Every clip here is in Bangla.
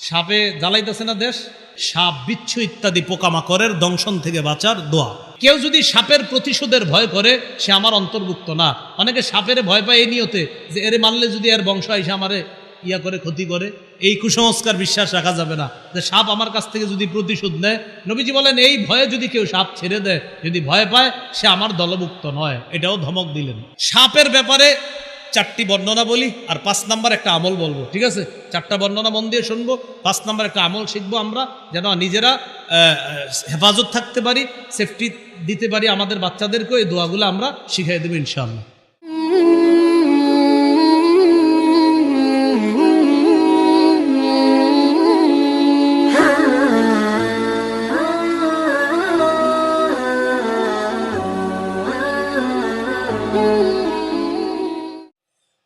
সাপে জ্বালাইতেছে না দেশ, সাপ বিচ্ছু ইত্যাদি পোকামাকড়ের দংশন থেকে বাঁচার দোয়া। কেউ যদি সাপের প্রতিশোধের ভয় করে সে আমার অন্তর্ভুক্ত না। অনেকে সাপের ভয় পায় এই নিয়তে যে এরে মারলে যদি এর বংশ এসে আমারে ইয়া করে ক্ষতি করে, এই কুসংস্কার বিশ্বাস রাখা যাবে না যে সাপ আমার কাছ থেকে যদি প্রতিশোধ নেয়। নবীজি বলেন এই ভয়ে যদি কেউ সাপ ছেড়ে দেয়, যদি ভয় পায়, সে আমার দলভুক্ত নয়। এটাও ধমক দিলেন। সাপের ব্যাপারে 4টি বর্ণনা বলি আর 5 নাম্বার একটা আমল বলবো, ঠিক আছে? 4টা বর্ণনা মন দিয়ে শুনবো, 5 নাম্বার একটা আমল শিখবো আমরা, যেন নিজেরা হেফাজত থাকতে পারি, সেফটি দিতে পারি আমাদের বাচ্চাদেরকেও। এই দোয়াগুলো আমরা শিখাই দেবো ইনশাআল্লাহ।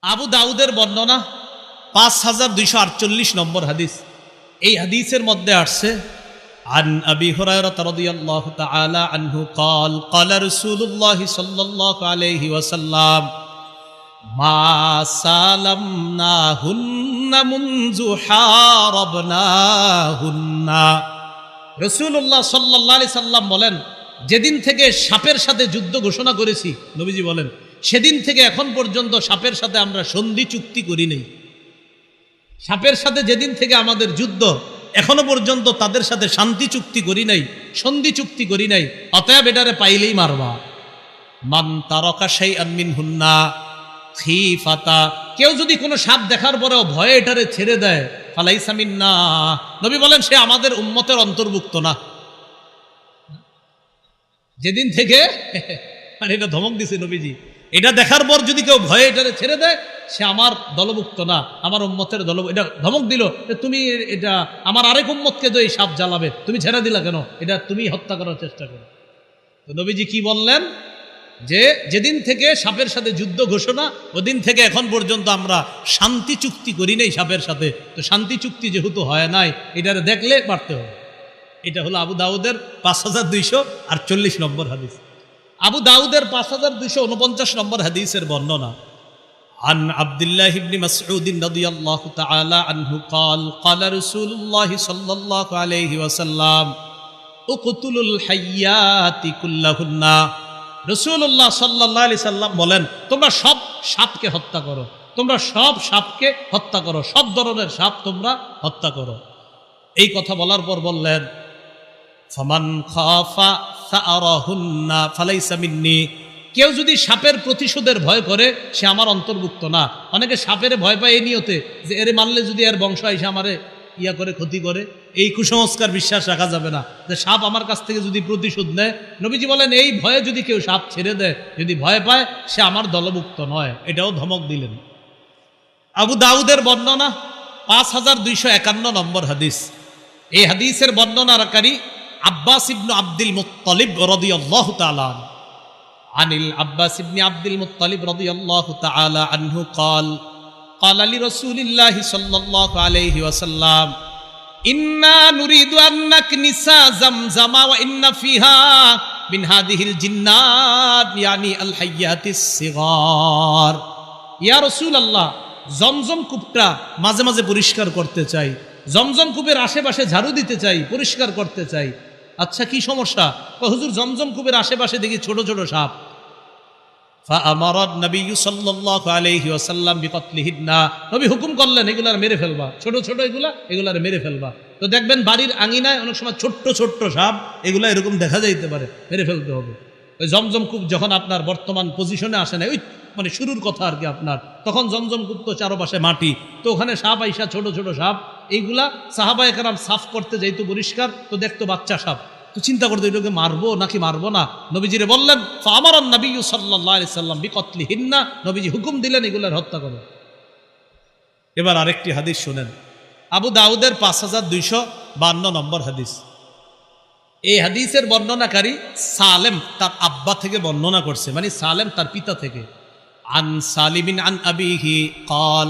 আবু দাউদের বর্ণনা 5248 নম্বর হাদিস। এই হাদিসের মধ্যে আসছে আন আবি হুরায়রা রাদিয়াল্লাহু তাআলা আনহু قال قال رسول الله صلى الله عليه وسلم ما سالمناهن منذ حاربناهن। রাসূলুল্লাহ সাল্লাল্লাহু আলাইহি সাল্লাম বলেন, যেদিন থেকে সাপের সাথে যুদ্ধ ঘোষণা করেছি, নবীজি বলেন, সেদিন থেকে এখন পর্যন্ত সাপের সাথে আমরা সন্ধি চুক্তি করি নাই। সাপের সাথে যেদিন থেকে আমাদের যুদ্ধ, এখনো পর্যন্ত তাদের সাথে শান্তি চুক্তি করি নাই, সন্ধি চুক্তি করি নাই। অতএব এটারে পাইলেই মারবা। মান তারাকা শাইআন মিনহুন্না খিফাতা, কেউ যদি কোনো সাপ দেখার পরেও ভয়ে এটারে ছেড়ে দেয়, ফালাইসা মিন্না, নবী বলেন সে আমাদের উম্মতের অন্তর্ভুক্ত না। যেদিন থেকে, মানে এটা ধমক দিছে নবীজি, এটা দেখার পর যদি কেউ ভয়ে এটারে ছেড়ে দেয়, সে আমার দলভুক্ত না, আমার উম্মতের এটা ধমক দিল যে তুমি এটা আমার আরেক উম্মতকে তো এই সাপ জ্বালাবে, তুমি ছেড়ে দিলা কেন? এটা তুমি হত্যা করার চেষ্টা করো। তো নবীজি কি বললেন? যে যেদিন থেকে সাপের সাথে যুদ্ধ ঘোষণা, ওদিন থেকে এখন পর্যন্ত আমরা শান্তি চুক্তি করি নাই সাপের সাথে। তো শান্তি চুক্তি যেহেতু হয় নাই, এটারে দেখলে মারতে হবে। এটা হলো আবু দাউদের 5248 নম্বর হাদিস। আবু দাউদের 5249 নম্বর হাদিসের বর্ণনা। আন আব্দুল্লাহ ইবনে মাসউদ রাদিয়াল্লাহু তাআলা আনহু قال قال رسول الله صلى الله عليه وسلم اقتلوا الحيات كلهن। রাসূলুল্লাহ সাল্লাল্লাহু আলাইহি সাল্লাম বলেন, তোমরা সব সাপকে হত্যা করো, তোমরা সব সাপকে হত্যা করো, সব ধরনের সাপ তোমরা হত্যা করো। এই কথা বলার পর বললেন, ফামান খাফা সাআরাহুন্না ফালাইসা মিন্নি, কেউ যদি সাপের প্রতিশোধের ভয় করে সে আমার অন্তর্ভুক্ত না। অনেকে সাপের ভয় পায় এই নিয়তে যে এরে মারলে যদি এর বংশ এসে আমারে ইয়া করে ক্ষতি করে, এই কুসংস্কার বিশ্বাস রাখা যাবে না যে সাপ আমার কাছ থেকে যদি প্রতিশোধ নেয়। নবীজি বলেন এই ভয়ে যদি কেউ সাপ ছেড়ে দেয়, যদি ভয় পায়, সে আমার দলভুক্ত নয়। এটাও ধমক দিলেন। আবু দাউদের বর্ণনা 5251 নম্বর হাদিস। এই হাদিসের বর্ণনাকারী আব্বাস ইবনে আব্দুল মুত্তালিব রাদিয়াল্লাহু তাআলা আনিল আব্বাস ইবনে আব্দুল মুত্তালিব রাদিয়াল্লাহু তাআলা আনহু قال قال لرسول الله صلى الله عليه وسلم إنا نريد أن نكنس زمزم وإن فيها من هذه الجنات يعني الحيات الصغار। ইয়া রাসূলুল্লাহ, জমজম কূপটা মাঝে মাঝে পরিষ্কার করতে চাই, জমজম কূপের আশেপাশে ঝাড়ু দিতে চাই, পরিষ্কার করতে চাই। আচ্ছা কি সমস্যা? হুজুর জমজম কূপের আশেপাশে দেখি ছোট ছোট সাপ। ফাআমারান নবী সাল্লাল্লাহু আলাইহি ওয়াসাল্লাম বিকতলিহিন্না, নবী হুকুম করলেন এগুলার মেরে ফেলবা, ছোট ছোট এগুলার মেরে ফেলবা। তো দেখবেন বাড়ির আঙিনায় অনেক সময় ছোট্ট ছোট্ট সাপ, এগুলা এরকম দেখা যাইতে পারে, মেরে ফেলতে হবে। ওই জমজম কূপ যখন আপনার বর্তমান পজিশনে আসে না, ওই মানে শুরুর কথা আর কি আপনার, তখন জমজম কূপ তো চারপাশে মাটি, তো ওখানে সাপ আইসা ছোট ছোট সাপ, এইগুলা সাহাবায়ে কেরাম সাফ করতে যাইতো পরিষ্কার, তো দেখতো বাচ্চা সাপ, তো চিন্তা করতো এটাকে মারবো নাকি মারবো না। নবীজিরে বললেন ফাআমারান নবী সাল্লাল্লাহু আলাইহি সাল্লাম বিকতলিহিন্না, নবীজি হুকুম দিলেন এগুলার হত্যা করো। এবার আরেকটি হাদিস শুনেন, আবু দাউদের 5252 নম্বর হাদিস। এই হাদিসের বর্ণনাকারী সালেম তার আব্বা থেকে বর্ণনা করছে, মানে সালেম তার পিতা থেকে। আন সালিমিন আন আবিহি قال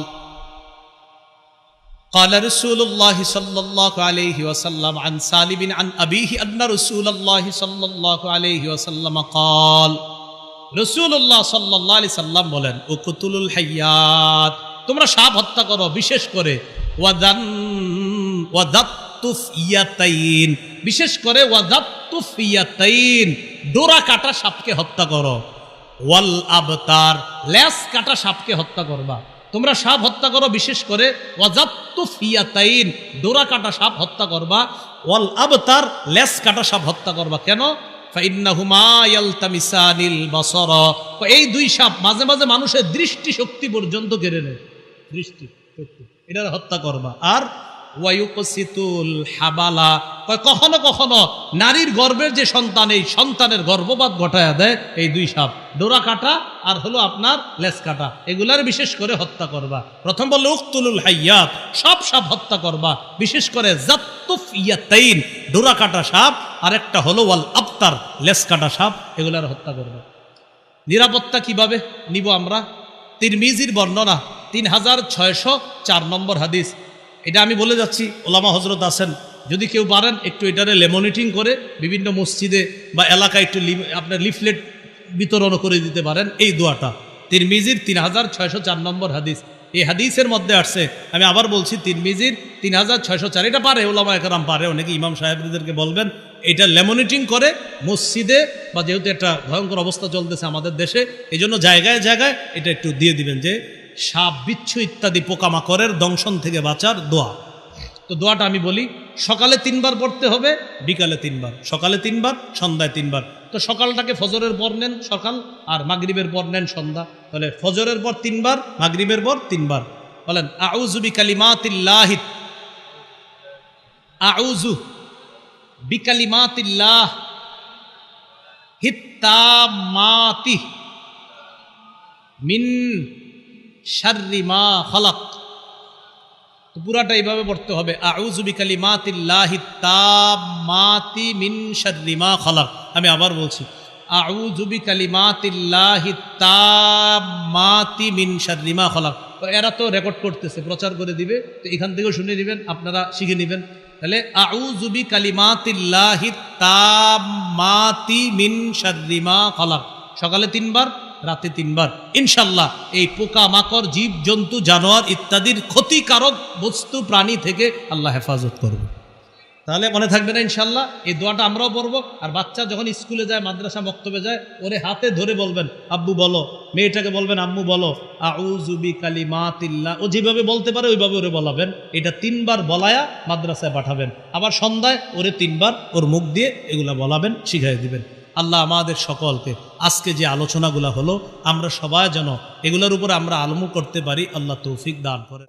قال رسول الله صلى الله عليه وسلم عن سالم عن أبيه أن رسول الله صلى الله عليه وسلم قال رسول الله صلى الله عليه وسلم বলেন উকতুলুল হাইয়াত, তোমরা সাপ হত্যা করো, বিশেষ করে ওয়াদান ওয়াযাত্তুফিয়াতাইন, বিশেষ করে ওয়াযাত্তুফিয়াতাইন, ডোরা কাটা সাপকে হত্যা করো। ওয়াল আবতার, লেজ কাটা সাপকে হত্যা করবা। তোমরা সাপ হত্যা করো, বিশেষ করে ওয়াযাত্তুফিয়াতাইন, ডোরা কাটা সাপ হত্যা করবা। ওয়াল আবতার, লেজ কাটা সাপ হত্যা করবা। কেন? ফাইন্নাহুমা ইয়ালতামিসানিল বাসারা, এই দুই সাপ মাঝে মাঝে মানুষের দৃষ্টি শক্তি পর্যন্ত কেড়ে নেয়, দৃষ্টি শক্তি, এটার হত্যা করবা। আর ওয়ায়ুকসিতুল হাবালা, কখনো কখনো নারীর গর্ভের যে সন্তান, এই সন্তানের গর্ভপাত ঘটায়া দেয় এই দুই সাপ, ডোরা কাটা আর হলো আপনার লেজ কাটা, এগুলার বিশেষ করে হত্যা করবা। প্রথম বললো উকতুলুল হাইয়াত, সব সাপ হত্যা করবা, বিশেষ করে যাত্তুফিয়াতাইন, ডোরা কাটা সাপ, আর একটা হলো ওয়াল আবতার, লেজ কাটা সাপ, এগুলার হত্যা করবা। নিরাপত্তা কিভাবে নিব আমরা? তিরমিজির বর্ণনা 3604 নম্বর হাদিস। এটা আমি বলে যাচ্ছি, ওলামা হজরত আছেন, যদি কেউ পারেন একটু এটারে লেমনিটিং করে বিভিন্ন মসজিদে বা এলাকায় একটু আপনার লিফলেট বিতরণ করে দিতে পারেন। এই দোয়াটা তিরমিজির 3604 নম্বর হাদিস। এই হাদিসের মধ্যে আসছে, আমি আবার বলছি, তিরমিজির 3604, এটা পারে ওলামা একরাম পারে, অনেকে ইমাম সাহেবদেরকে বলবেন এটা লেমনিটিং করে মসজিদে, বা যেহেতু একটা ভয়ঙ্কর অবস্থা চলতেছে আমাদের দেশে, এই জন্য জায়গায় জায়গায় এটা একটু দিয়ে দিবেন, যে সাপ, বিচ্ছু ইত্যাদি পোকামাকড়ের দংশন থেকে বাঁচার দোয়া। তো দোয়াটা আমি বলি, সকালে 3 বার পড়তে হবে, বিকালে 3 বার, সকালে 3 বার, সন্ধ্যায় 3 বার। তো সকালটাকে ফজরের পর নেন সকাল, আর মাগরিবের পর নেন সন্ধ্যা। তাহলে ফজরের পর 3 বার, মাগরিবের পর 3 বার। বলেন আউযু বিকালিমাতিল্লাহি, আউযু বিকালিমাতিল্লাহ হিত্তামাতি মিন শাররি মা খালাক। তো পুরাটা এইভাবে পড়তে হবে, আউযু বিকালিমাতিল্লাহি তাম্মাতি মিন শাররি মা খালাক। আমি আবার বলছি, আউযু বিকালিমাতিল্লাহি তাম্মাতি মিন শাররি মা খালাক। তো এরা তো রেকর্ড করতেছে, প্রচার করে দিবে, তো এখান থেকেও শুনে নেবেন, আপনারা শিখে নেবেন। তাহলে আউযু বিকালিমাতিল্লাহি তাম্মাতি মিন শাররি মা খালাক, সকালে 3 বার, রাতে 3 বার। ইনশাল্লাহ এই পোকা মাকড়, জীব জন্তু, জানোয়ার ইত্যাদির ক্ষতিকারক বস্তু প্রাণী থেকে আল্লাহ হেফাজত করবে। তাহলে মনে থাকবে না ইনশাল্লাহ? এই দোয়াটা আমরাও পড়বো। আর বাচ্চা যখন স্কুলে যায়, মাদ্রাসা মক্তবে যায়, ওরে হাতে ধরে বলবেন আব্বু বলো, মেয়েটাকে বলবেন আম্মু বলো আউযু বিকালিমাতিল্লাহ। ও যেভাবে বলতে পারে ওইভাবে ওরে বলাবেন। এটা 3 বার বলায়া মাদ্রাসায় পাঠাবেন, আবার সন্ধ্যায় ওরে 3 বার ওর মুখ দিয়ে এগুলা বলাবেন, শিখাই দিবেন। আল্লাহ আমাদের সকলকে আজকে যে আলোচনাগুলো হলো, আমরা সবাই যেন এগুলোর উপরে আমরা আমল করতে পারি, আল্লাহ তৌফিক দান করে।